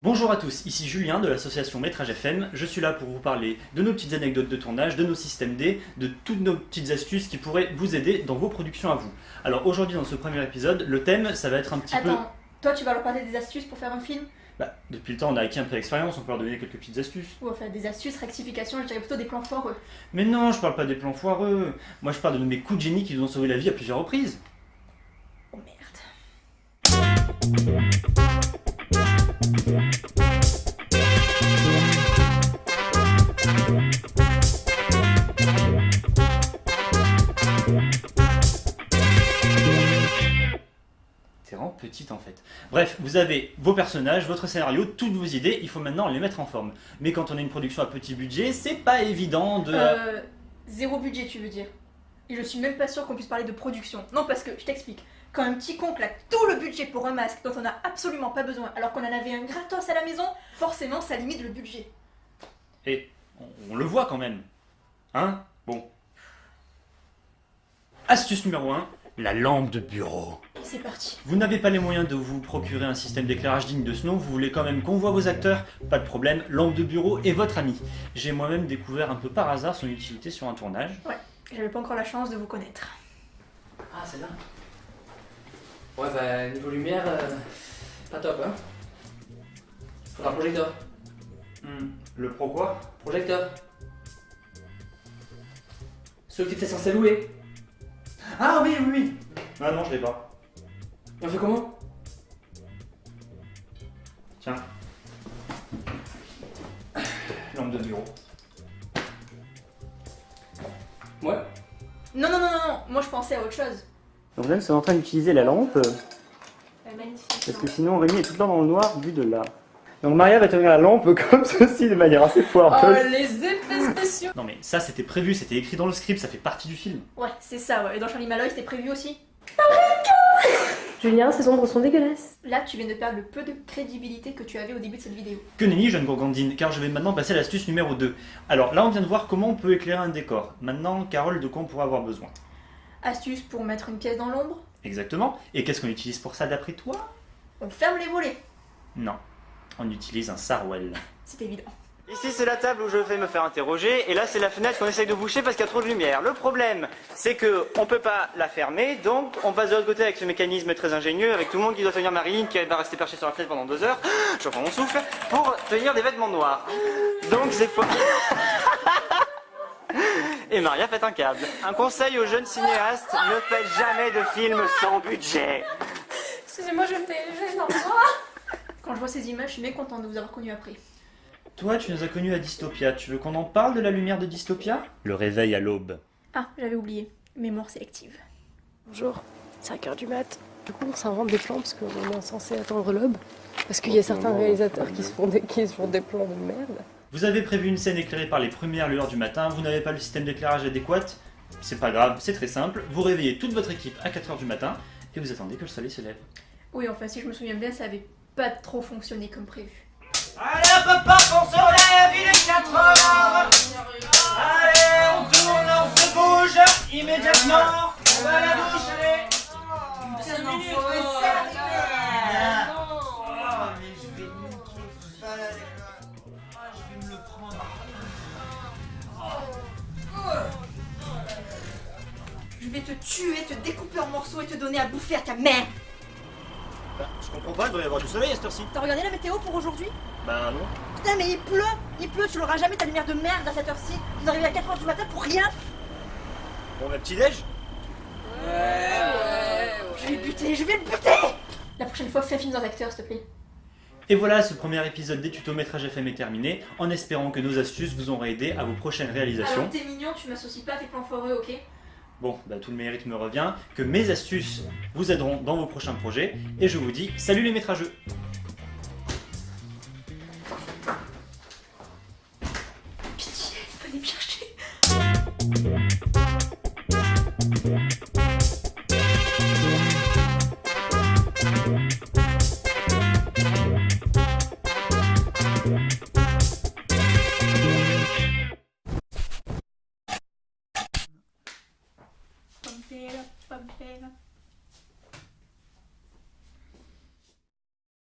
Bonjour à tous, ici Julien de l'association Métrage FM. Je suis là pour vous parler de nos petites anecdotes de tournage, de nos systèmes D, de toutes nos petites astuces qui pourraient vous aider dans vos productions à vous. Alors aujourd'hui dans ce premier épisode, le thème ça va être un petit peu... Attends, toi tu vas leur parler des astuces pour faire un film? Depuis le temps on a acquis un peu d'expérience, on peut leur donner quelques petites astuces. Ou enfin des astuces, rectifications, je dirais plutôt des plans foireux. Mais non, je parle pas des plans foireux. Moi je parle de mes coups de génie qui nous ont sauvé la vie à plusieurs reprises. Oh merde. C'est vraiment petite en fait. Bref, vous avez vos personnages, votre scénario, toutes vos idées, il faut maintenant les mettre en forme. Mais quand on a une production à petit budget, c'est pas évident de... Zéro budget tu veux dire? Et je suis même pas sûre qu'on puisse parler de production. Non parce que, je t'explique, quand un petit con claque tout le budget pour un masque dont on n'a absolument pas besoin, alors qu'on en avait un gratos à la maison, forcément ça limite le budget. Et on le voit quand même. Hein? Bon. Astuce numéro 1, la lampe de bureau. C'est parti. Vous n'avez pas les moyens de vous procurer un système d'éclairage digne de ce nom, vous voulez quand même qu'on voit vos acteurs? Pas de problème, lampe de bureau est votre ami. J'ai moi-même découvert un peu par hasard son utilité sur un tournage. Ouais, j'avais pas encore la chance de vous connaître. Ah, c'est là. Ouais, bah, niveau lumière, pas top, hein. Faudra un projecteur. Le pro quoi? Projecteur. Celui que t'étais censé louer. Ah oui, oui, oui. Ah non, je l'ai pas. Et on fait comment? Tiens. Lampe de bureau. Ouais. Non, moi je pensais à autre chose. Donc là, c'est en train d'utiliser la lampe, Magnifique. parce que sinon Rémi est tout le temps dans le noir vu de là. Donc Maria va tenir la lampe comme ceci de manière assez forte. Oh, les effets spéciaux. Non mais ça c'était prévu, c'était écrit dans le script, ça fait partie du film. Ouais, c'est ça, ouais. Et dans Charlie Malloy, c'était prévu aussi. Julien, ces ombres sont dégueulasses. Là, tu viens de perdre le peu de crédibilité que tu avais au début de cette vidéo. Que nenni, jeune gourgandine, car je vais maintenant passer à l'astuce numéro 2. Alors là on vient de voir comment on peut éclairer un décor. Maintenant, Carole, de quoi on pourrait avoir besoin? Astuce pour mettre une pièce dans l'ombre. Exactement. Et qu'est-ce qu'on utilise pour ça d'après toi? On ferme les volets. Non, on utilise un sarouel. C'est évident. Ici c'est la table où je vais me faire interroger et là c'est la fenêtre qu'on essaye de boucher parce qu'il y a trop de lumière. Le problème c'est que on peut pas la fermer, donc on passe de l'autre côté avec ce mécanisme très ingénieux avec tout le monde qui doit tenir Marilyn qui va rester perché sur la fenêtre pendant 2 heures, je reprends mon souffle, pour tenir des vêtements noirs. Donc c'est fois... Et Maria pète un câble. Un conseil aux jeunes cinéastes, ne faites jamais de films sans budget. Excusez-moi, je me dégage dans Quand je vois ces images, je suis mécontente de vous avoir connu après. Toi tu nous as connus à Dystopia, tu veux qu'on en parle de la lumière de Dystopia? Le réveil à l'aube. Ah, j'avais oublié. Mémoire sélective. Bonjour, 5h du mat. Du coup, on s'invente des plans parce qu'on est censé attendre l'aube. Parce qu'il y a certains réalisateurs qui se font des plans de merde. Vous avez prévu une scène éclairée par les premières lueurs du matin, vous n'avez pas le système d'éclairage adéquat, c'est pas grave, c'est très simple, vous réveillez toute votre équipe à 4h du matin et vous attendez que le soleil se lève. Oui, enfin, si je me souviens bien, ça avait pas trop fonctionné comme prévu. Allez hop hop hop, on se relève, il est 4h. Allez, on tourne, on se bouge immédiatement. On va à la douche, allez. C'est non, faut Oh, être sérieux. mais je vais niquer tout ça, là, les gars. Je vais me le prendre. Je vais te tuer, te découper en morceaux et te donner à bouffer à ta mère. Je comprends pas, il doit y avoir du soleil à cette heure-ci. T'as regardé la météo pour aujourd'hui? Bah non. Putain, mais il pleut, tu l'auras jamais ta lumière de merde à cette heure-ci. Vous arrivez à 4h du matin pour rien. Bon, bah petit-déj. Je vais le buter. La prochaine fois, fais un film dans acteurs, s'il te plaît. Et voilà, ce premier épisode des tutos Métrage FM est terminé, en espérant que nos astuces vous auront aidé à vos prochaines réalisations. Alors t'es mignon, tu m'associes pas à tes plans foireux, ok? Bon, bah tout le mérite me revient, que mes astuces vous aideront dans vos prochains projets, et je vous dis salut les métrageux. Pitié, venez me chercher.